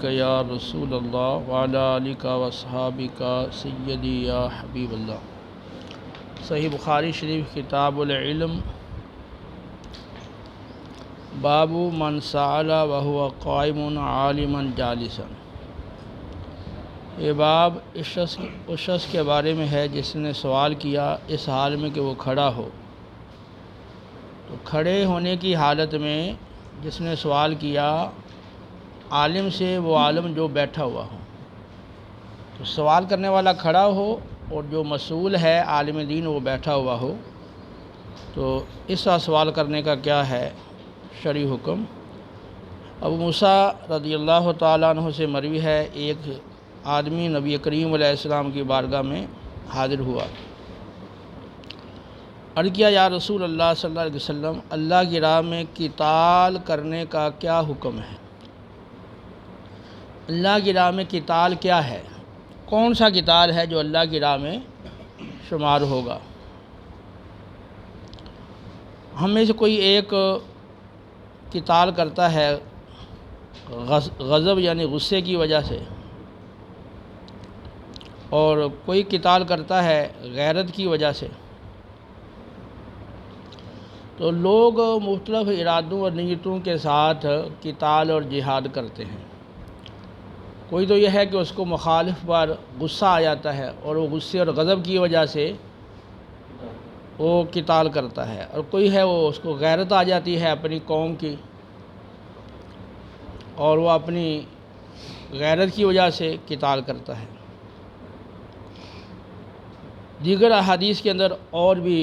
علیک یا رسول اللہ وعلی آلک واصحابک سیدی یا حبیب اللہ۔ صحیح بخاری شریف کتاب العلم، باب من سأل وهو قائم عالما جالسا۔ یہ باب اس شخص کے بارے میں ہے جس نے سوال کیا اس حال میں کہ وہ کھڑا ہو۔ تو کھڑے ہونے کی حالت میں جس نے سوال کیا عالم سے، وہ عالم جو بیٹھا ہوا ہو۔ تو سوال کرنے والا کھڑا ہو اور جو مسئول ہے عالم دین وہ بیٹھا ہوا ہو، تو اس کا سوال کرنے کا کیا ہے شرعی حکم۔ ابو موسیٰ رضی اللہ تعالیٰ عنہ سے مروی ہے، ایک آدمی نبی کریم علیہ السلام کی بارگاہ میں حاضر ہوا، عرض کیا یا رسول اللہ صلی اللہ علیہ وسلم، اللہ کی راہ میں قتال کرنے کا کیا حکم ہے؟ اللہ کی راہ میں قتال کیا ہے؟ کون سا قتال ہے جو اللہ کی راہ میں شمار ہوگا؟ ہم میں سے کوئی ایک قتال کرتا ہے غضب یعنی غصے کی وجہ سے، اور کوئی قتال کرتا ہے غیرت کی وجہ سے۔ تو لوگ مختلف ارادوں اور نیتوں کے ساتھ قتال اور جہاد کرتے ہیں۔ کوئی تو یہ ہے کہ اس کو مخالف پر غصہ آ جاتا ہے اور وہ غصے اور غضب کی وجہ سے وہ قتال کرتا ہے، اور کوئی ہے وہ اس کو غیرت آ جاتی ہے اپنی قوم کی، اور وہ اپنی غیرت کی وجہ سے قتال کرتا ہے۔ دیگر احادیث کے اندر اور بھی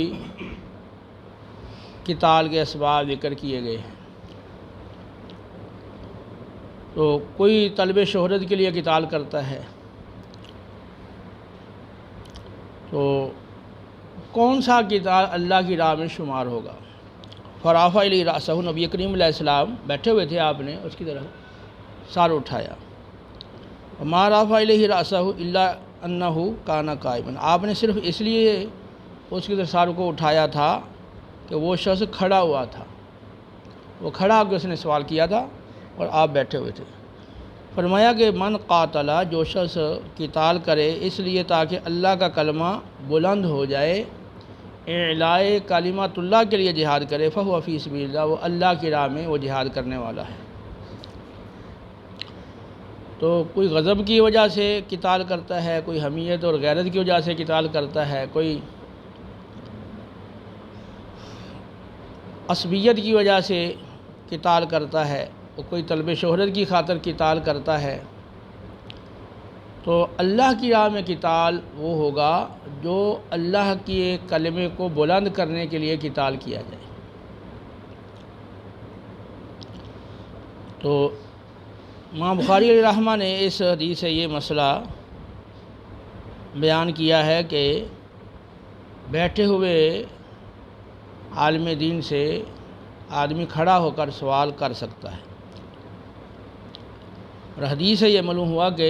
قتال کے اسباب ذکر کیے گئے ہیں۔ تو کوئی طلب شہرت کے لیے قتال کرتا ہے، تو کون سا قتال اللہ کی راہ میں شمار ہوگا؟ فرافع الیہ رأسہ، نبی کریم علیہ السلام بیٹھے ہوئے تھے، آپ نے اس کی طرف سر اٹھایا، ما رفع الیہ رأسہ الا انہ کان قائما، آپ نے صرف اس لیے اس کی طرف سر کو اٹھایا تھا کہ وہ شخص کھڑا ہوا تھا، وہ کھڑا ہو کے اس نے سوال کیا تھا اور آپ بیٹھے ہوئے تھے۔ فرمایا کہ من قاتل، جو شخص قتال کرے اس لیے تاکہ اللہ کا کلمہ بلند ہو جائے، اعلاء کلمۃ اللہ کے لیے جہاد کرے، فہو فی سبیل اللہ، وہ اللہ کی راہ میں وہ جہاد کرنے والا ہے۔ تو کوئی غضب کی وجہ سے قتال کرتا ہے، کوئی حمیت اور غیرت کی وجہ سے قتال کرتا ہے، کوئی عصبیت کی وجہ سے قتال کرتا ہے، کوئی طلب شہرت کی خاطر قتال کرتا ہے۔ تو اللہ کی راہ میں قتال وہ ہوگا جو اللہ کے کلمے کو بلند کرنے کے لیے قتال کیا جائے۔ تو امام بخاری علیہ رحمہ نے اس حدیث سے یہ مسئلہ بیان کیا ہے کہ بیٹھے ہوئے عالم دین سے آدمی کھڑا ہو کر سوال کر سکتا ہے، اور حدیث سے یہ معلوم ہوا کہ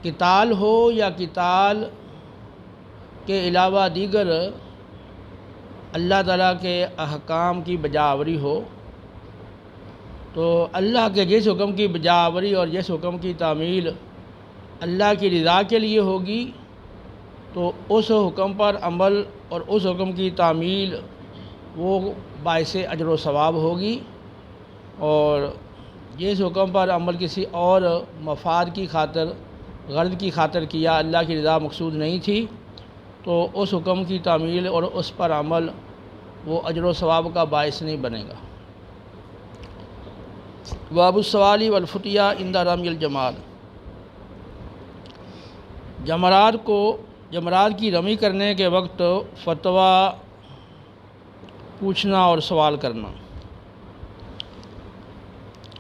قتال ہو یا قتال کے علاوہ دیگر اللہ تعالیٰ کے احکام کی بجاوری ہو، تو اللہ کے جس حکم کی بجاوری اور جس حکم کی تعمیل اللہ کی رضا کے لیے ہوگی، تو اس حکم پر عمل اور اس حکم کی تعمیل وہ باعث اجر و ثواب ہوگی، اور جس حکم پر عمل کسی اور مفاد کی خاطر، غرض کی خاطر کیا، اللہ کی رضا مقصود نہیں تھی، تو اس حکم کی تعمیل اور اس پر عمل وہ اجر و ثواب کا باعث نہیں بنے گا۔ باب السوال والفتیہ عند رمی الجمار، جمرات کی رمی کرنے کے وقت فتویٰ پوچھنا اور سوال کرنا۔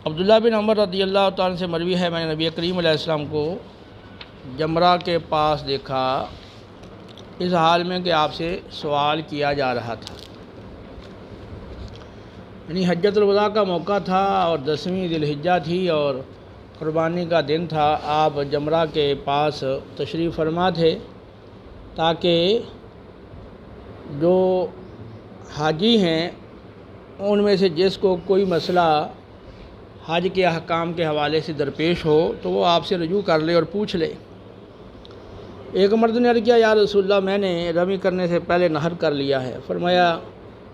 عبداللہ بن عمر رضی اللہ تعالیٰ سے مروی ہے، میں نے نبی کریم علیہ السلام کو جمرہ کے پاس دیکھا اس حال میں کہ آپ سے سوال کیا جا رہا تھا، یعنی حجۃ الوداع کا موقع تھا اور 10ویں ذی الحجہ تھی اور قربانی کا دن تھا۔ آپ جمرہ کے پاس تشریف فرما تھے تاکہ جو حاجی ہیں ان میں سے جس کو کوئی مسئلہ حج کے احکام کے حوالے سے درپیش ہو تو وہ آپ سے رجوع کر لے اور پوچھ لے۔ ایک مرد نے عرض کیا یا رسول اللہ میں نے رمی کرنے سے پہلے نہر کر لیا ہے۔ فرمایا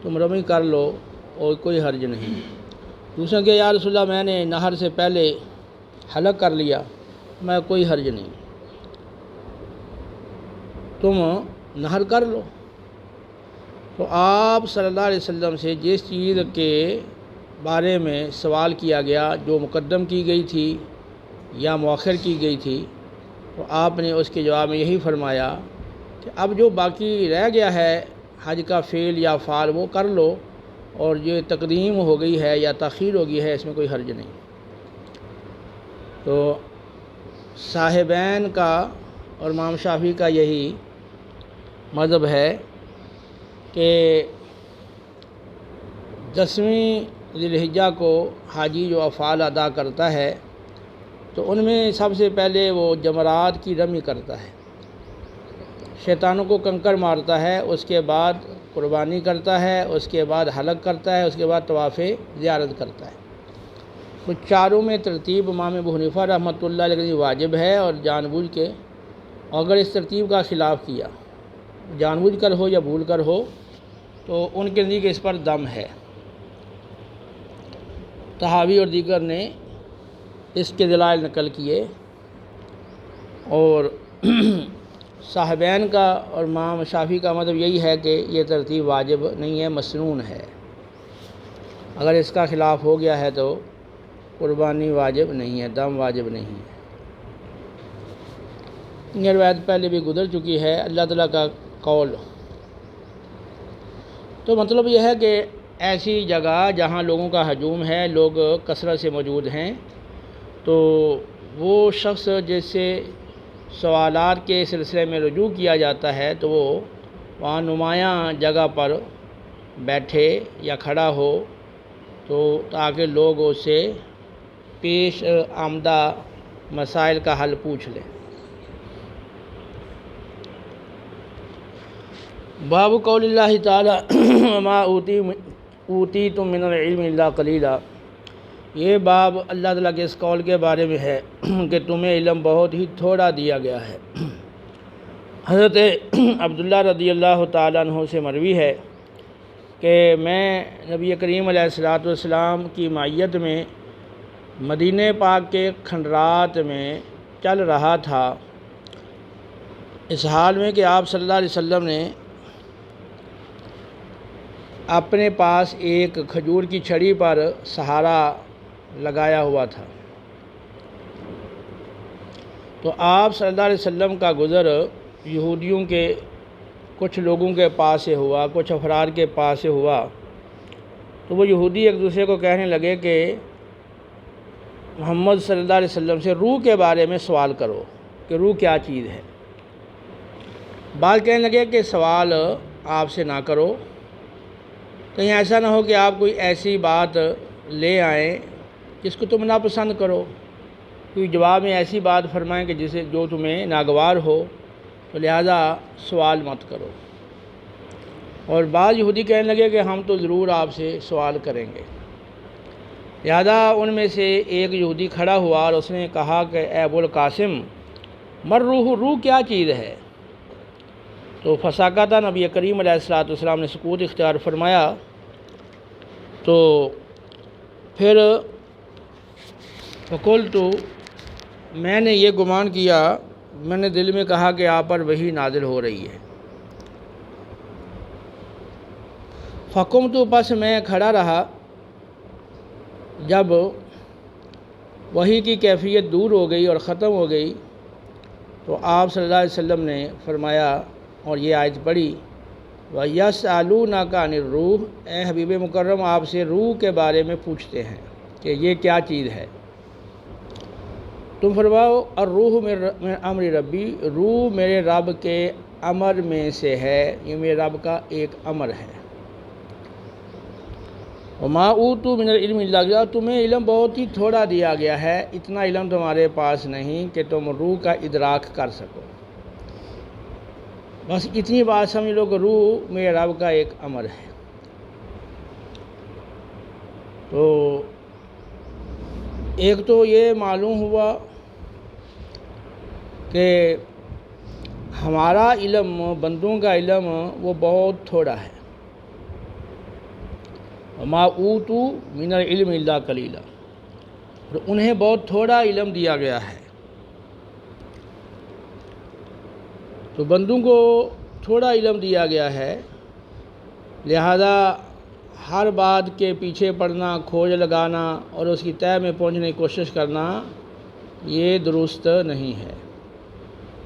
تم رمی کر لو اور کوئی حرج نہیں۔ دوسرے نے کہا یا رسول اللہ میں نے نہر سے پہلے حلق کر لیا، میں کوئی حرج نہیں، تم نہر کر لو۔ تو آپ صلی اللہ علیہ وسلم سے جس چیز کے بارے میں سوال کیا گیا، جو مقدم کی گئی تھی یا مؤخر کی گئی تھی، تو آپ نے اس کے جواب میں یہی فرمایا کہ اب جو باقی رہ گیا ہے حج کا فعل یا فعل وہ کر لو، اور یہ تقدیم ہو گئی ہے یا تاخیر ہو گئی ہے اس میں کوئی حرج نہیں۔ تو صاحبین کا اور امام شافعی کا یہی مذہب ہے کہ 10ویں ذی الحجہ کو حاجی جو افعال ادا کرتا ہے تو ان میں سب سے پہلے وہ جمرات کی رمی کرتا ہے، شیطانوں کو کنکر مارتا ہے، اس کے بعد قربانی کرتا ہے، اس کے بعد حلق کرتا ہے، اس کے بعد طواف زیارت کرتا ہے۔ تو چاروں میں ترتیب امام ابو حنیفہ رحمۃ اللہ علیہ واجب ہے، اور جان بوجھ کے اگر اس ترتیب کا خلاف کیا، جان بوجھ کر ہو یا بھول کر ہو، تو ان کے نزدیک اس پر دم ہے۔ طحاوی اور دیگر نے اس کے دلائل نقل کیے، اور صاحبین کا اور امام شافعی کا مطلب یہی ہے کہ یہ ترتیب واجب نہیں ہے، مسنون ہے۔ اگر اس کا خلاف ہو گیا ہے تو قربانی واجب نہیں ہے، دم واجب نہیں ہے۔ یہ روایت پہلے بھی گزر چکی ہے۔ اللہ تعالیٰ کا قول تو مطلب یہ ہے کہ ایسی جگہ جہاں لوگوں کا ہجوم ہے، لوگ کثرت سے موجود ہیں، تو وہ شخص جس سے سوالات کے سلسلے میں رجوع کیا جاتا ہے تو وہ وہاں نمایاں جگہ پر بیٹھے یا کھڑا ہو، تو تاکہ لوگ اس سے پیش آمدہ مسائل کا حل پوچھ لیں۔ باب قول اللہ تعالیٰ وما اوتیتم من العلم الا قلیلا، یہ باب اللہ تعالیٰ کے اس قول کے بارے میں ہے کہ تمہیں علم بہت ہی تھوڑا دیا گیا ہے۔ حضرت عبداللہ رضی اللہ تعالیٰ عنہ سے مروی ہے کہ میں نبی کریم علیہ الصلوۃ والسلام کی معیت میں مدینہ پاک کے کھنڈرات میں چل رہا تھا، اس حال میں کہ آپ صلی اللہ علیہ وسلم نے اپنے پاس ایک کھجور کی چھڑی پر سہارا لگایا ہوا تھا۔ تو آپ صلی اللہ علیہ وسلم کا گزر یہودیوں کے کچھ لوگوں کے پاس سے ہوا، کچھ افراد کے پاس سے ہوا، تو وہ یہودی ایک دوسرے کو کہنے لگے کہ محمد صلی اللہ علیہ وسلم سے روح کے بارے میں سوال کرو کہ روح کیا چیز ہے۔ بعض کہنے لگے کہ سوال آپ سے نہ کرو، کہیں ایسا نہ ہو کہ آپ کوئی ایسی بات لے آئیں جس کو تم ناپسند کرو، کوئی جواب میں ایسی بات فرمائیں کہ جو تمہیں ناگوار ہو، تو لہذا سوال مت کرو۔ اور بعض یہودی کہنے لگے کہ ہم تو ضرور آپ سے سوال کریں گے۔ لہذا ان میں سے ایک یہودی کھڑا ہوا اور اس نے کہا کہ اے ابو القاسم مر روح کیا چیز ہے؟ تو فساکتہ نبی کریم علیہ الصلوۃ والسلام نے سکوت اختیار فرمایا۔ تو پھر فقلت، میں نے یہ گمان کیا، میں نے دل میں کہا کہ آپ پر وحی نازل ہو رہی ہے۔ فقمت، پس میں کھڑا رہا، جب وحی کی کیفیت دور ہو گئی اور ختم ہو گئی تو آپ صلی اللہ علیہ وسلم نے فرمایا اور یہ آیت پڑھی وَيَسْأَلُونَكَ عَنِ الرُّوحِ، اے حبیب مکرم آپ سے روح کے بارے میں پوچھتے ہیں کہ یہ کیا چیز ہے۔ تم فرماؤ الروح من امر ربی، روح میرے رب کے امر میں سے ہے، یہ میرے رب کا ایک امر ہے۔ وَمَا أُوتُوا مِنَ الْعِلْمِ إِلَّا قَلِيلًا، تمہیں علم بہت ہی تھوڑا دیا گیا ہے، اتنا علم تمہارے پاس نہیں کہ تم روح کا ادراک کر سکو۔ بس اتنی بات سمجھ لو کہ روح میرے رب کا ایک امر ہے۔ تو ایک تو یہ معلوم ہوا کہ ہمارا علم، بندوں کا علم وہ بہت تھوڑا ہے، وما اوتوا من العلم الا قلیلا، اور انہیں بہت تھوڑا علم دیا گیا ہے۔ تو بندوں کو تھوڑا علم دیا گیا ہے، لہذا ہر بات کے پیچھے پڑنا، کھوج لگانا اور اس کی تہہ میں پہنچنے کی کوشش کرنا یہ درست نہیں ہے،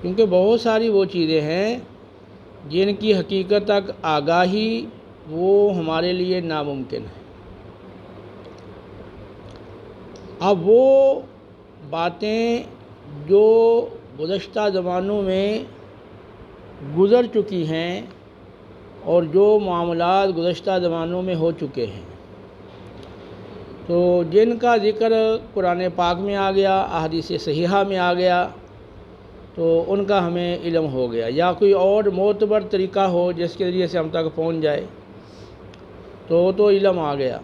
کیونکہ بہت ساری وہ چیزیں ہیں جن کی حقیقت تک آگاہی وہ ہمارے لیے ناممکن ہے۔ اب وہ باتیں جو گزشتہ زمانوں میں گزر چکی ہیں اور جو معاملات گزشتہ زمانوں میں ہو چکے ہیں، تو جن کا ذکر قرآن پاک میں آ گیا، احادیث صحیحہ میں آ گیا، تو ان کا ہمیں علم ہو گیا، یا کوئی اور معتبر طریقہ ہو جس کے ذریعے سے ہم تک پہنچ جائے تو علم آ گیا۔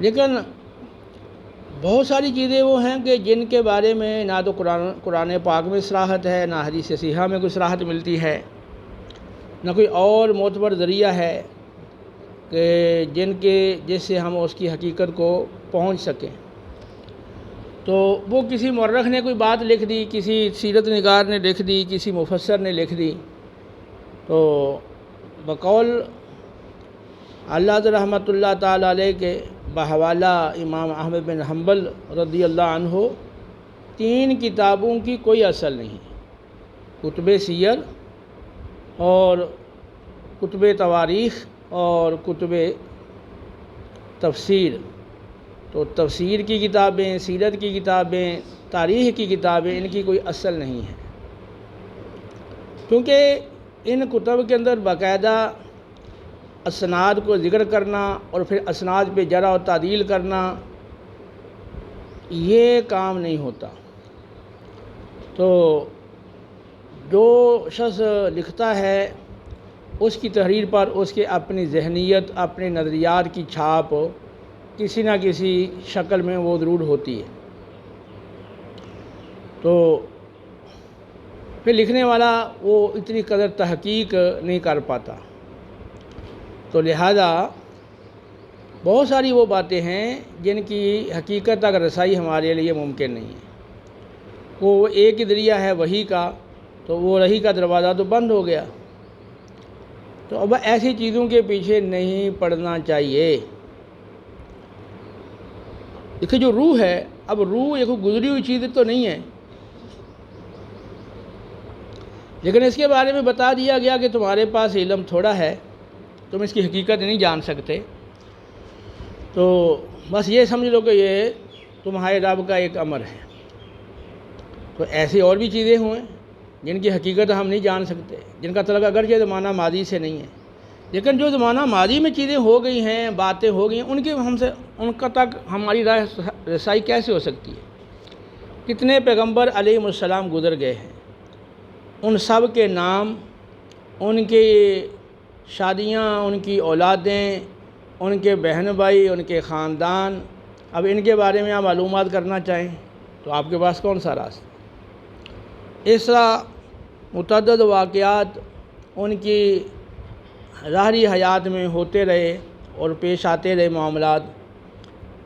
لیکن بہت ساری چیزیں وہ ہیں کہ جن کے بارے میں نہ تو قرآن پاک میں صراحت ہے، نہ حدیث صحیحہ میں کوئی صراحت ملتی ہے، نہ کوئی اور معتبر ذریعہ ہے کہ جس سے ہم اس کی حقیقت کو پہنچ سکیں۔ تو وہ کسی مورخ نے کوئی بات لکھ دی، کسی سیرت نگار نے لکھ دی، کسی مفسر نے لکھ دی، تو بقول اللہ رحمۃ اللہ تعالیٰ علیہ کے بحوالہ امام احمد بن حنبل رضی اللہ عنہ 3 کتابوں کی کوئی اصل نہیں، کتب سیر اور کتب تواریخ اور کتب تفسیر۔ تو تفسیر کی کتابیں، سیرت کی کتابیں، تاریخ کی کتابیں، ان کی کوئی اصل نہیں ہے، کیونکہ ان کتب کے اندر باقاعدہ اسناد کو ذکر کرنا اور پھر اسناد پہ جرح و تعدیل کرنا یہ کام نہیں ہوتا۔ تو جو شخص لکھتا ہے اس کی تحریر پر اس کے اپنی ذہنیت، اپنے نظریات کی چھاپ کسی نہ کسی شکل میں وہ ضرور ہوتی ہے، تو پھر لکھنے والا وہ اتنی قدر تحقیق نہیں کر پاتا۔ تو لہذا بہت ساری وہ باتیں ہیں جن کی حقیقت تک رسائی ہمارے لیے ممکن نہیں ہے۔ وہ ایک ہی ذریعہ ہے وحی کا، تو وہ وحی کا دروازہ تو بند ہو گیا۔ تو اب ایسی چیزوں کے پیچھے نہیں پڑنا چاہیے۔ دیکھیں جو روح ہے، اب روح ایک گزری ہوئی چیز تو نہیں ہے، لیکن اس کے بارے میں بتا دیا گیا کہ تمہارے پاس علم تھوڑا ہے، تم اس کی حقیقت نہیں جان سکتے، تو بس یہ سمجھ لو کہ یہ تمہارے رب کا ایک امر ہے۔ تو ایسی اور بھی چیزیں ہوئیں جن کی حقیقت ہم نہیں جان سکتے، جن کا تعلق اگرچہ زمانہ ماضی سے نہیں ہے، لیکن جو زمانہ ماضی میں چیزیں ہو گئی ہیں، باتیں ہو گئی ہیں، ان کا تک ہماری رسائی کیسے ہو سکتی ہے؟ کتنے پیغمبر علیہ السلام گزر گئے ہیں، ان سب کے نام، ان کی شادیاں، ان کی اولادیں، ان کے بہن بھائی، ان کے خاندان، اب ان کے بارے میں آپ معلومات کرنا چاہیں تو آپ کے پاس کون سا راستہ؟ اس طرح متعدد واقعات ان کی ظاہری حیات میں ہوتے رہے اور پیش آتے رہے معاملات۔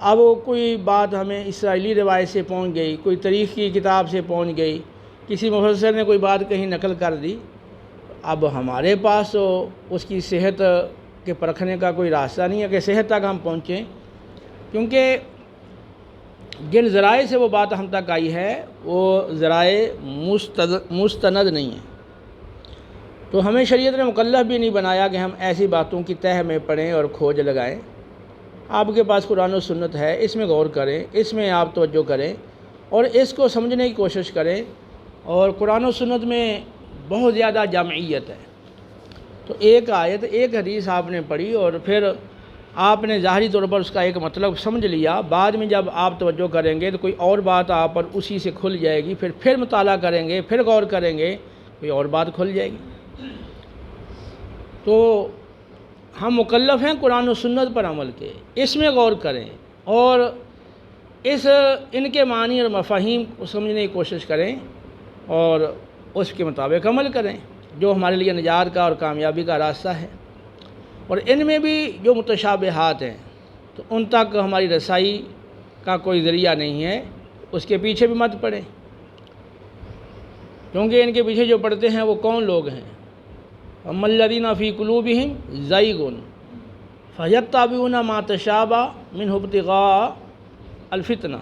اب کوئی بات ہمیں اسرائیلی روایت سے پہنچ گئی، کوئی تاریخ کی کتاب سے پہنچ گئی، کسی مفسر نے کوئی بات کہیں نقل کر دی، اب ہمارے پاس تو اس کی صحت کے پرکھنے کا کوئی راستہ نہیں ہے کہ صحت تک ہم پہنچیں، کیونکہ جن ذرائع سے وہ بات ہم تک آئی ہے وہ ذرائع مستند نہیں ہیں۔ تو ہمیں شریعت نے مکلف بھی نہیں بنایا کہ ہم ایسی باتوں کی تہہ میں پڑھیں اور کھوج لگائیں۔ آپ کے پاس قرآن و سنت ہے، اس میں غور کریں، اس میں آپ توجہ کریں اور اس کو سمجھنے کی کوشش کریں، اور قرآن و سنت میں بہت زیادہ جامعیت ہے۔ تو ایک آیت، ایک حدیث آپ نے پڑھی اور پھر آپ نے ظاہری طور پر اس کا ایک مطلب سمجھ لیا، بعد میں جب آپ توجہ کریں گے تو کوئی اور بات آپ پر اسی سے کھل جائے گی، پھر مطالعہ کریں گے، پھر غور کریں گے، کوئی اور بات کھل جائے گی۔ تو ہم مکلف ہیں قرآن و سنت پر عمل کے، اس میں غور کریں اور ان کے معنی اور مفاہیم کو سمجھنے کی کوشش کریں اور اس کے مطابق عمل کریں جو ہمارے لیے نجات کا اور کامیابی کا راستہ ہے۔ اور ان میں بھی جو متشابہات ہیں تو ان تک ہماری رسائی کا کوئی ذریعہ نہیں ہے، اس کے پیچھے بھی مت پڑیں، کیونکہ ان کے پیچھے جو پڑتے ہیں وہ کون لوگ ہیں؟ اما الذین فی قلوبہم زیغ فیتبعون ما تشابہ منہ ابتغاء الفتنہ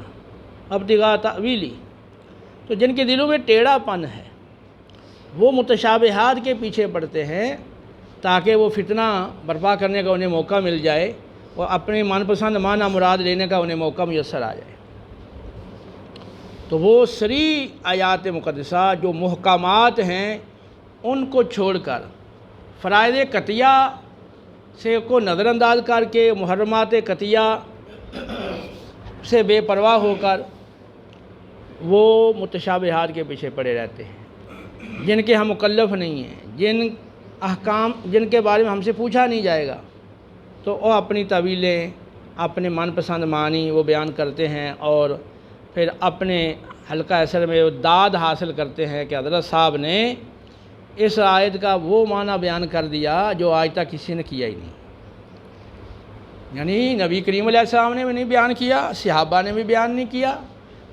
ابتغاء تأویلہ، تو جن کے دلوں میں ٹیڑھا پن ہے وہ متشابہات کے پیچھے پڑتے ہیں تاکہ وہ فتنہ برپا کرنے کا انہیں موقع مل جائے اور اپنے من پسند معنی مراد لینے کا انہیں موقع میسر آ جائے۔ تو وہ صریح آیات مقدسہ جو محکمات ہیں ان کو چھوڑ کر فرائض قطعیہ سے کو نظر انداز کر کے محرمات قطعیہ سے بے پرواہ ہو کر وہ متشابہات کے پیچھے پڑے رہتے ہیں جن کے ہم مکلف نہیں ہیں، جن احکام جن کے بارے میں ہم سے پوچھا نہیں جائے گا، تو وہ اپنی تعویلیں اپنے من پسند معنی وہ بیان کرتے ہیں اور پھر اپنے حلقہ اثر میں وہ داد حاصل کرتے ہیں کہ حضرت صاحب نے اس آیت کا وہ معنی بیان کر دیا جو آج تک کسی نے کیا ہی نہیں، یعنی نبی کریم علیہ السلام نے بھی نہیں بیان کیا، صحابہ نے بھی بیان نہیں کیا،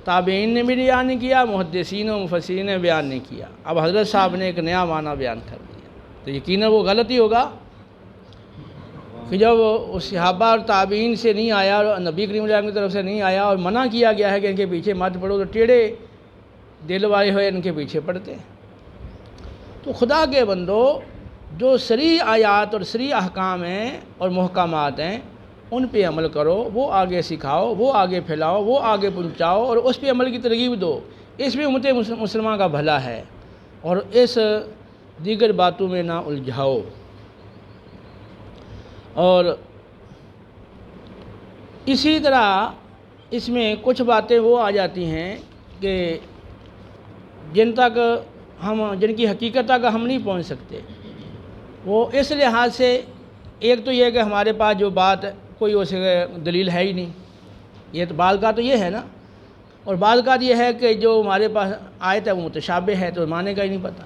تابعین نے بھی بیان نہیں کیا، محدثین و مفسرین نے بیان نہیں کیا، اب حضرت صاحب نے ایک نیا معنی بیان کر دیا، تو یقیناً وہ غلط ہی ہوگا کہ جب اس صحابہ اور تابعین سے نہیں آیا اور نبی کریم علیہ السلام کی طرف سے نہیں آیا اور منع کیا گیا ہے کہ ان کے پیچھے مت پڑو، تو ٹیڑھے دل والے ہوئے ان کے پیچھے پڑتے ہیں۔ تو خدا کے بندو، جو صریح آیات اور صریح احکام ہیں اور محکمات ہیں ان پہ عمل کرو، وہ آگے سکھاؤ، وہ آگے پھیلاؤ، وہ آگے پہنچاؤ اور اس پہ عمل کی ترغیب دو، اس میں امت مسلمہ کا بھلا ہے، اور اس دیگر باتوں میں نہ الجھاؤ۔ اور اسی طرح اس میں کچھ باتیں وہ آ جاتی ہیں کہ جن کی حقیقت تک ہم نہیں پہنچ سکتے، وہ اس لحاظ سے ایک تو یہ کہ ہمارے پاس جو بات کوئی اسے دلیل ہے ہی نہیں، یہ تو بعض کا تو یہ ہے نا، اور بعض کا یہ ہے کہ جو ہمارے پاس آیت ہے وہ متشابہ ہے تو معنی کا ہی نہیں پتہ،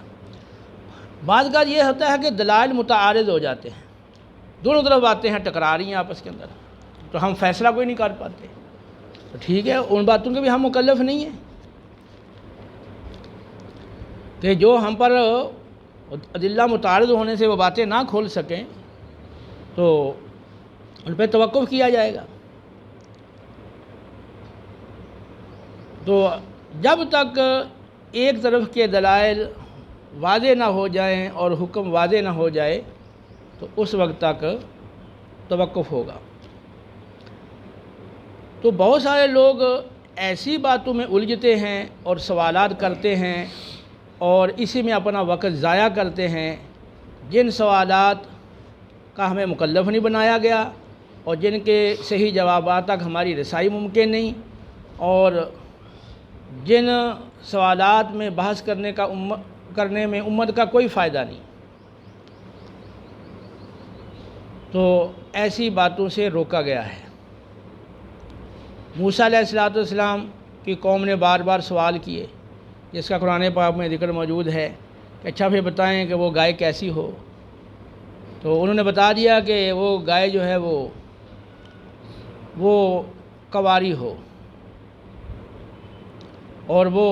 بعض کا یہ ہوتا ہے کہ دلائل متعارض ہو جاتے ہیں، دونوں طرف باتیں ہیں ٹکرا رہی ہیں آپس کے اندر، تو ہم فیصلہ کوئی نہیں کر پاتے، تو ٹھیک ہے ان باتوں کے بھی ہم مکلف نہیں ہیں کہ جو ہم پر ادلہ متعارض ہونے سے وہ باتیں نہ کھول سکیں تو ان پہ توقف کیا جائے گا۔ تو جب تک ایک طرف کے دلائل واضح نہ ہو جائیں اور حکم واضح نہ ہو جائے تو اس وقت تک توقف ہوگا۔ تو بہت سارے لوگ ایسی باتوں میں الجھتے ہیں اور سوالات کرتے ہیں اور اسی میں اپنا وقت ضائع کرتے ہیں جن سوالات کا ہمیں مکلف نہیں بنایا گیا اور جن کے صحیح جوابات تک ہماری رسائی ممکن نہیں، اور جن سوالات میں بحث کرنے میں امت کا کوئی فائدہ نہیں، تو ایسی باتوں سے روکا گیا ہے۔ موسیٰ علیہ السلام کی قوم نے بار بار سوال کیے جس کا قرآن پاک میں ذکر موجود ہے کہ اچھا پھر بتائیں کہ وہ گائے کیسی ہو، تو انہوں نے بتا دیا کہ وہ گائے جو ہے وہ کواری ہو، اور وہ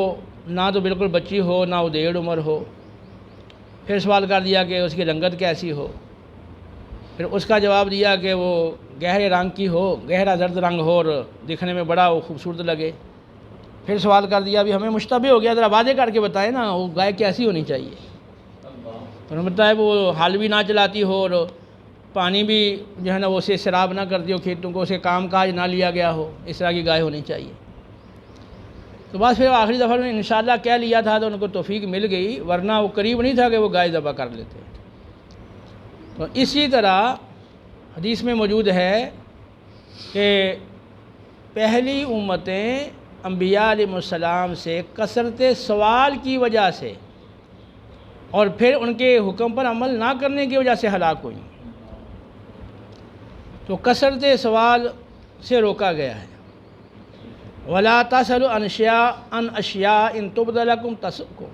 نہ تو بالکل بچی ہو نہ ادیڑ عمر ہو۔ پھر سوال کر دیا کہ اس کی رنگت کیسی ہو، پھر اس کا جواب دیا کہ وہ گہرے رنگ کی ہو، گہرا زرد رنگ ہو اور دکھنے میں بڑا خوبصورت لگے۔ پھر سوال کر دیا بھی ہمیں مشتبہ ہو گیا، ذرا واضح کر کے بتائیں نا وہ گائے کیسی ہونی چاہیے۔ انہوں نے بتایا وہ حل بھی نہ چلاتی ہو اور پانی بھی جو ہے نا وہ اسے سیراب نہ کرتی ہو کھیتوں کو، اسے کام کاج نہ لیا گیا ہو، اس طرح کی گائے ہونی چاہیے۔ تو بس پھر آخری دفعہ میں انشاءاللہ کہہ لیا تھا تو ان کو توفیق مل گئی، ورنہ وہ قریب نہیں تھا کہ وہ گائے ذبح کر لیتے۔ تو اسی طرح حدیث میں موجود ہے کہ پہلی امتیں انبیاء علیہ السلام سے کثرت سوال کی وجہ سے اور پھر ان کے حکم پر عمل نہ کرنے کی وجہ سے ہلاک ہوئیں، تو کثرت سوال سے روکا گیا ہے۔ ولا تسألوا عن اشیاء ان تبد لکم تسؤکم،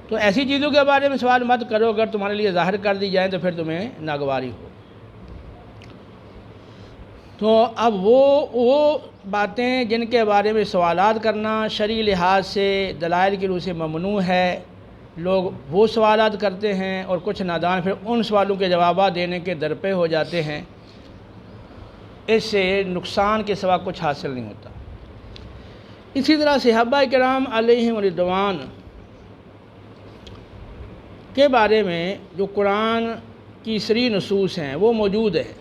تو ایسی چیزوں کے بارے میں سوال مت کرو اگر تمہارے لیے ظاہر کر دی جائیں تو پھر تمہیں ناگواری ہو۔ تو اب وہ باتیں جن کے بارے میں سوالات کرنا شرعی لحاظ سے دلائل کی روح سے ممنوع ہے، لوگ وہ سوالات کرتے ہیں اور کچھ نادان پھر ان سوالوں کے جوابات دینے کے درپے ہو جاتے ہیں، اس سے نقصان کے سوا کچھ حاصل نہیں ہوتا۔ اسی طرح صحابہ کرام علیہم رضوان کے بارے میں جو قرآن کی صریح نصوص ہیں وہ موجود ہے۔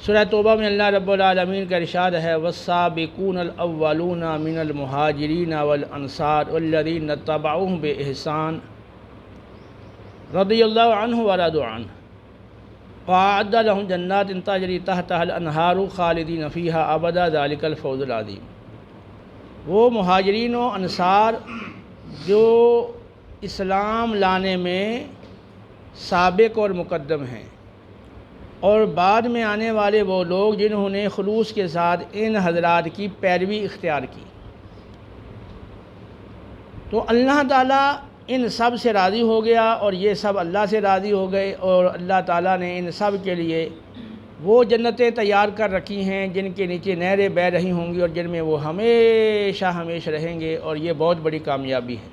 سورہ توبہ میں اللہ رب العالمین کا ارشاد ہے والسابقون الاولون من المہاجرین والانصار والذین اتبعوہم باحسان رضی اللہ عنہ ورضوا عنہ وأعد لهم جنات تجری تحتها الانہار خالدین فیہا ابدا ذلک الفوز العظیم۔ وہ مہاجرین و انصار جو اسلام لانے میں سابق اور مقدم ہیں، اور بعد میں آنے والے وہ لوگ جنہوں نے خلوص کے ساتھ ان حضرات کی پیروی اختیار کی، تو اللہ تعالیٰ ان سب سے راضی ہو گیا اور یہ سب اللہ سے راضی ہو گئے، اور اللہ تعالیٰ نے ان سب کے لیے وہ جنتیں تیار کر رکھی ہیں جن کے نیچے نہریں بہہ رہی ہوں گی اور جن میں وہ ہمیشہ ہمیشہ رہیں گے، اور یہ بہت بڑی کامیابی ہے۔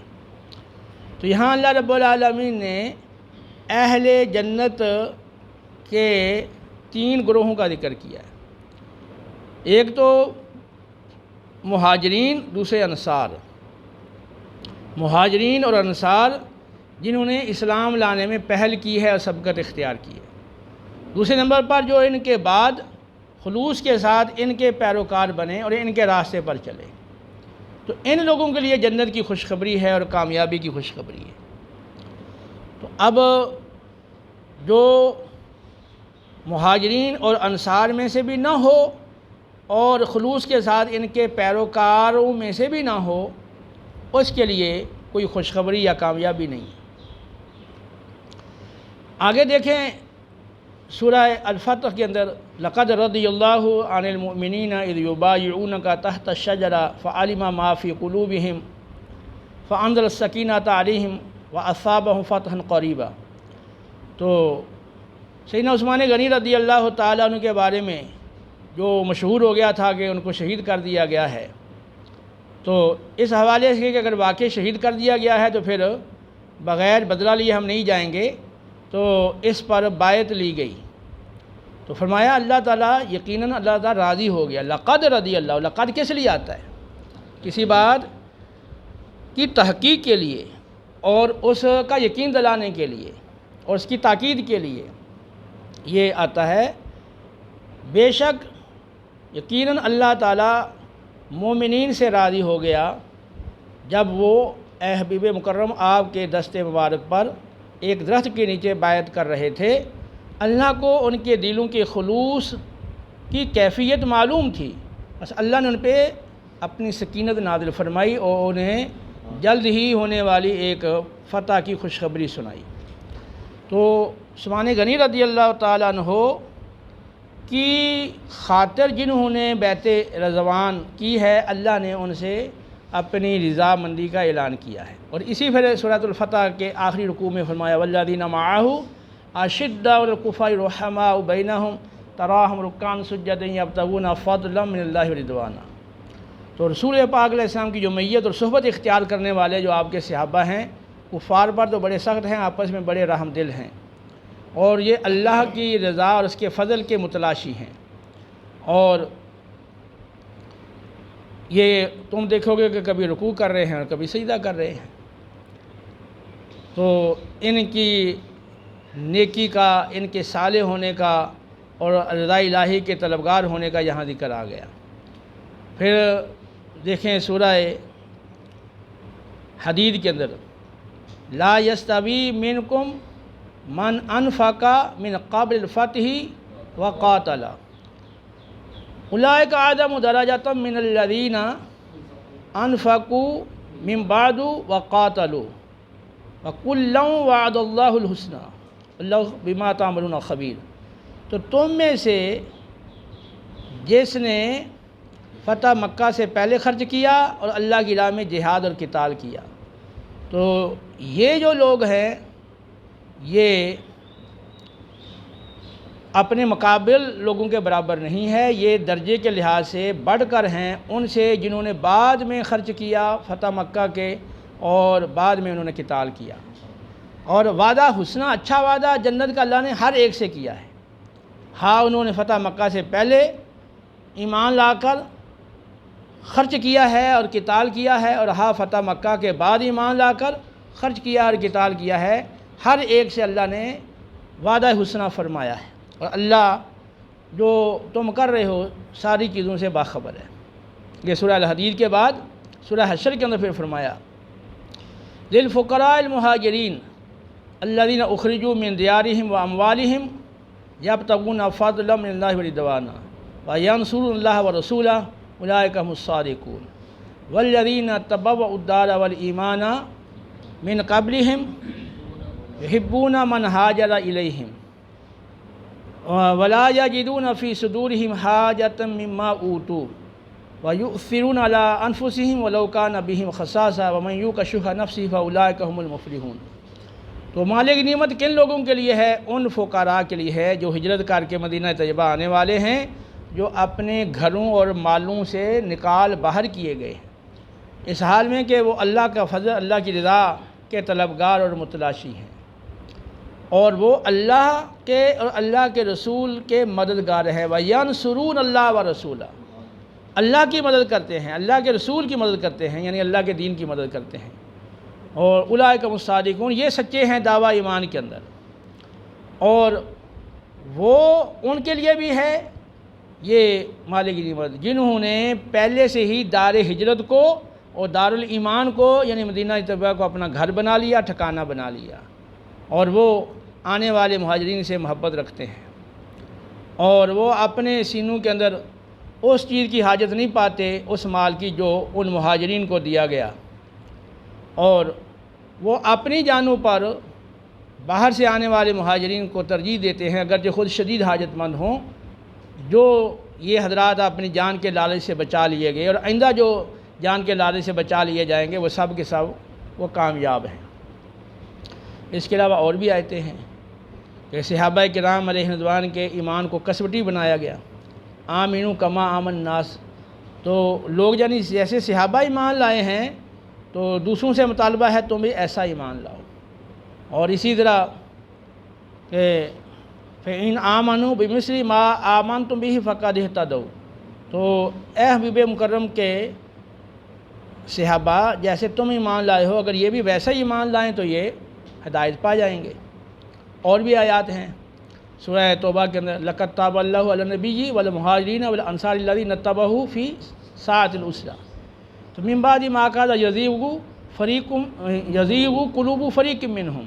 تو یہاں اللہ رب العالمین نے اہل جنت کے 3 گروہوں کا ذکر کیا ہے، ایک تو مہاجرین، دوسرے انصار۔ مہاجرین اور انصار جنہوں نے اسلام لانے میں پہل کی ہے اور سبقت اختیار کی ہے، دوسرے نمبر پر جو ان کے بعد خلوص کے ساتھ ان کے پیروکار بنے اور ان کے راستے پر چلے، تو ان لوگوں کے لیے جنت کی خوشخبری ہے اور کامیابی کی خوشخبری ہے۔ تو اب جو مہاجرین اور انصار میں سے بھی نہ ہو اور خلوص کے ساتھ ان کے پیروکاروں میں سے بھی نہ ہو، اس کے لیے کوئی خوشخبری یا کامیابی نہیں۔ آگے دیکھیں سورہ الفتح کے اندر لقد رضی اللہ عن المؤمنین اذ یبایعونک تحت الشجرہ فعلم ما فی قلوبہم فانزل السکینۃ علیہم واصابہم فتحا قریبا۔ تو سیدنا عثمان غنی رضی اللہ تعالیٰ عنہ کے بارے میں جو مشہور ہو گیا تھا کہ ان کو شہید کر دیا گیا ہے، تو اس حوالے سے کہ اگر واقعی شہید کر دیا گیا ہے تو پھر بغیر بدلہ لیے ہم نہیں جائیں گے، تو اس پر بیعت لی گئی۔ تو فرمایا اللہ تعالیٰ یقیناً اللہ تعالیٰ راضی ہو گیا۔ لقد رضی اللہ، لقد کس لیے آتا ہے؟ کسی بات کی تحقیق کے لیے اور اس کا یقین دلانے کے لیے اور اس کی تاکید کے لیے یہ آتا ہے۔ بے شک یقیناً اللہ تعالیٰ مومنین سے راضی ہو گیا جب وہ اے حبیب مکرم آپ کے دست مبارک پر ایک درخت کے نیچے بیعت کر رہے تھے۔ اللہ کو ان کے دلوں کے خلوص کی کیفیت معلوم تھی، بس اللہ نے ان پہ اپنی سکینت نازل فرمائی اور انہیں جلد ہی ہونے والی ایک فتح کی خوشخبری سنائی۔ تو عثمان غنی رضی اللہ تعالیٰ عنہ کی خاطر جنہوں نے بیعت رضوان کی ہے، اللہ نے ان سے اپنی رضامندی کا اعلان کیا ہے۔ اور اسی پھر سورۃ الفتح کے آخری رکوع میں فرمایا والذین معہ اشداء علی الکفار رحماء بینہم تراہم رکعا سجدا یبتغون فضلا من اللہ ورضوانا۔ تو رسول پاک علیہ السلام کی جو میت اور صحبت اختیار کرنے والے جو آپ کے صحابہ ہیں، کفار پر تو بڑے سخت ہیں، آپس میں بڑے رحم دل ہیں، اور یہ اللہ کی رضا اور اس کے فضل کے متلاشی ہیں۔ اور یہ تم دیکھو گے کہ کبھی رکوع کر رہے ہیں اور کبھی سجدہ کر رہے ہیں۔ تو ان کی نیکی کا، ان کے صالح ہونے کا اور رضا الہی کے طلبگار ہونے کا یہاں ذکر آ گیا۔ پھر دیکھیں سورہ حدید کے اندر لا یستوی منکم من انفق من قبل الفتح وقاتل اولئک اعظم درجۃ من الذین انفقوا من بعد وقاتلوا وکلا وعد اللہ الحسنی اللہ بما تعملون خبیر۔ تو تم میں سے جس نے فتح مکہ سے پہلے خرچ کیا اور اللہ کی راہ میں جہاد اور قتال کیا۔ تو یہ جو لوگ ہیں یہ اپنے مقابل لوگوں کے برابر نہیں ہے، یہ درجے کے لحاظ سے بڑھ کر ہیں ان سے جنہوں نے بعد میں خرچ کیا فتح مکہ کے اور بعد میں انہوں نے قتال کیا۔ اور وعدہ حسنہ، اچھا وعدہ جنت کا اللہ نے ہر ایک سے کیا ہے۔ ہاں انہوں نے فتح مکہ سے پہلے ایمان لا کر خرچ کیا ہے اور قتال کیا ہے، اور ہاں فتح مکہ کے بعد ایمان لا کر خرچ کیا اور قتال کیا ہے، ہر ایک سے اللہ نے وعدہ حسنہ فرمایا ہے۔ اور اللہ جو تم کر رہے ہو ساری چیزوں سے باخبر ہے۔ یہ سورہ الحدید کے بعد سورہ حشر کے اندر پھر فرمایا للفقراء المہاجرین الذین اخرجوا من دیارہم واموالہم یبتغون فضلا من اللہ ورضوانا وینصرون اللہ ورسولہ اولئک هم الصادقون والذین تبوؤا الدار والایمان من قبلہم یحبون من ہاجر الیہم ولا یجدون فی صدورہم حاجۃ مما اوتوا وَيُؤْثِرُونَ عَلَىٰ أَنفُسِهِمْ وَلَوْ كَانَ بِهِمْ خَصَاصَةٌ وَمَنْ يُوقَ شُحَّ نَفْسِهِ فَأُولَٰئِكَ هُمُ الْمُفْلِحُونَ۔ تو مال کی نعمت کن لوگوں کے لیے ہے؟ ان فقراء کے لیے ہے جو ہجرت کر کے مدینہ طیبہ آنے والے ہیں، جو اپنے گھروں اور مالوں سے نکال باہر کیے گئے ہیں، اس حال میں کہ وہ اللہ کا فضل، اللہ کی رضا کے طلبگار اور متلاشی ہیں، اور وہ اللہ کے اور اللہ کے رسول کے مددگار ہے۔ وَيَنْصُرُونَ اللَّهَ وَرَسُولَهُ، اللہ کی مدد کرتے ہیں، اللہ کے رسول کی مدد کرتے ہیں، یعنی اللہ کے دین کی مدد کرتے ہیں۔ اور اولئک هم الصادقون، یہ سچے ہیں دعویٰ ایمان کے اندر، اور وہ ان کے لیے بھی ہے یہ مال کی نعمت جنہوں نے پہلے سے ہی دار ہجرت کو اور دار الایمان کو یعنی مدینہ طیبہ کو اپنا گھر بنا لیا، ٹھکانہ بنا لیا، اور وہ آنے والے مہاجرین سے محبت رکھتے ہیں، اور وہ اپنے سینوں کے اندر اس چیز کی حاجت نہیں پاتے اس مال کی جو ان مہاجرین کو دیا گیا، اور وہ اپنی جانوں پر باہر سے آنے والے مہاجرین کو ترجیح دیتے ہیں اگرچہ خود شدید حاجت مند ہوں۔ جو یہ حضرات اپنی جان کے لالچ سے بچا لیے گئے اور آئندہ جو جان کے لالچ سے بچا لیے جائیں گے وہ سب کے سب وہ کامیاب ہیں۔ اس کے علاوہ اور بھی آیتیں ہیں کہ صحابہ کرام علیہ رضوان کے ایمان کو کسوٹی بنایا گیا، آمنوا کما آمن الناس، تو لوگ یعنی جیسے صحابہ ایمان لائے ہیں تو دوسروں سے مطالبہ ہے تم بھی ایسا ایمان لاؤ، اور اسی طرح کہ فَإِنْ آمَنُوا بِمِثْلِ مَا آمَنْتُمْ بِهِ فَقَدِ اهْتَدَوْا، تو اے حبیب مکرم کے صحابہ جیسے تم ایمان لائے ہو اگر یہ بھی ویسا ہی ایمان لائیں تو یہ ہدایت پا جائیں گے۔ اور بھی آیات ہیں سورہ توبہ کے اندر لَقَدْ تَابَ اللَّهُ عَلَى النَّبِيِّ وَالْمُهَاجِرِينَ وَالْأَنصَارِ الَّذِينَ اتَّبَعُوهُ فِي سَاعَةِ الْعُسْرَةِ تو من بعد ما كاد يزيغ قلوب فريق منهم،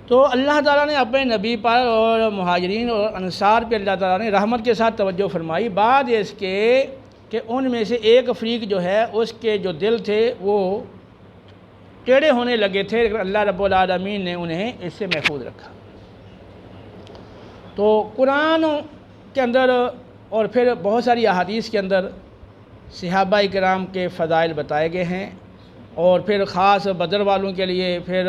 تو اللہ تعالیٰ نے اپنے نبی پر اور مہاجرین اور انصار پہ اللہ تعالیٰ نے رحمت کے ساتھ توجہ فرمائی، بعد اس کے کہ ان میں سے ایک فریق جو ہے اس کے جو دل تھے وہ ٹیڑھے ہونے لگے تھے، لیکن اللہ رب العالمین نے انہیں اس سے محفوظ رکھا۔ تو قرآن کے اندر اور پھر بہت ساری احادیث کے اندر صحابہ کرام کے فضائل بتائے گئے ہیں، اور پھر خاص بدر والوں کے لیے، پھر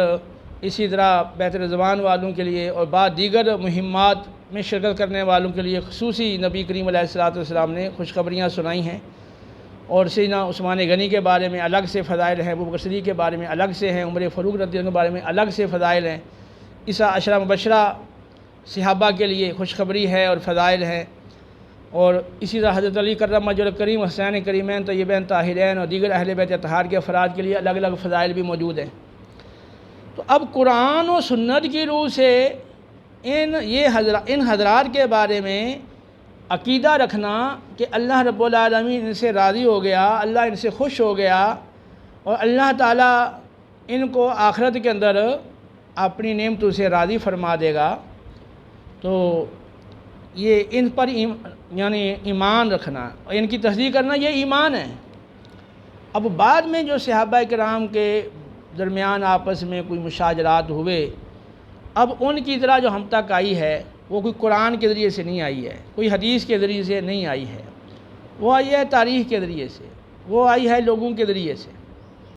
اسی طرح بیت رضوان والوں کے لیے، اور بعد دیگر مہمات میں شرکت کرنے والوں کے لیے خصوصی نبی کریم علیہ السلام نے خوشخبریاں سنائی ہیں، اور سیدنا عثمان غنی کے بارے میں الگ سے فضائل ہیں، ابوبکر صدیق کے بارے میں الگ سے ہیں، عمر فاروق رضی اللہ عنہ کے بارے میں الگ سے فضائل ہیں، اس عشرہ مبشرہ صحابہ کے لیے خوشخبری ہے اور فضائل ہیں، اور اسی طرح حضرت علی کرم وجہ کریم، حسین کریمین طیبین طاہرین اور دیگر اہل بیت اطہار کے افراد کے لیے الگ الگ فضائل بھی موجود ہیں۔ تو اب قرآن و سنت کی روح سے ان حضرات کے بارے میں عقیدہ رکھنا کہ اللہ رب العالمین ان سے راضی ہو گیا، اللہ ان سے خوش ہو گیا، اور اللہ تعالیٰ ان کو آخرت کے اندر اپنی نعمتوں سے راضی فرما دے گا، تو یہ ان پر یعنی ایمان رکھنا اور ان کی تصدیق کرنا یہ ایمان ہے۔ اب بعد میں جو صحابہ کرام کے درمیان آپس میں کوئی مشاجرات ہوئے، اب ان کی طرح جو ہم تک آئی ہے وہ کوئی قرآن کے ذریعے سے نہیں آئی ہے، کوئی حدیث کے ذریعے سے نہیں آئی ہے، وہ آئی ہے تاریخ کے ذریعے سے، وہ آئی ہے لوگوں کے ذریعے سے۔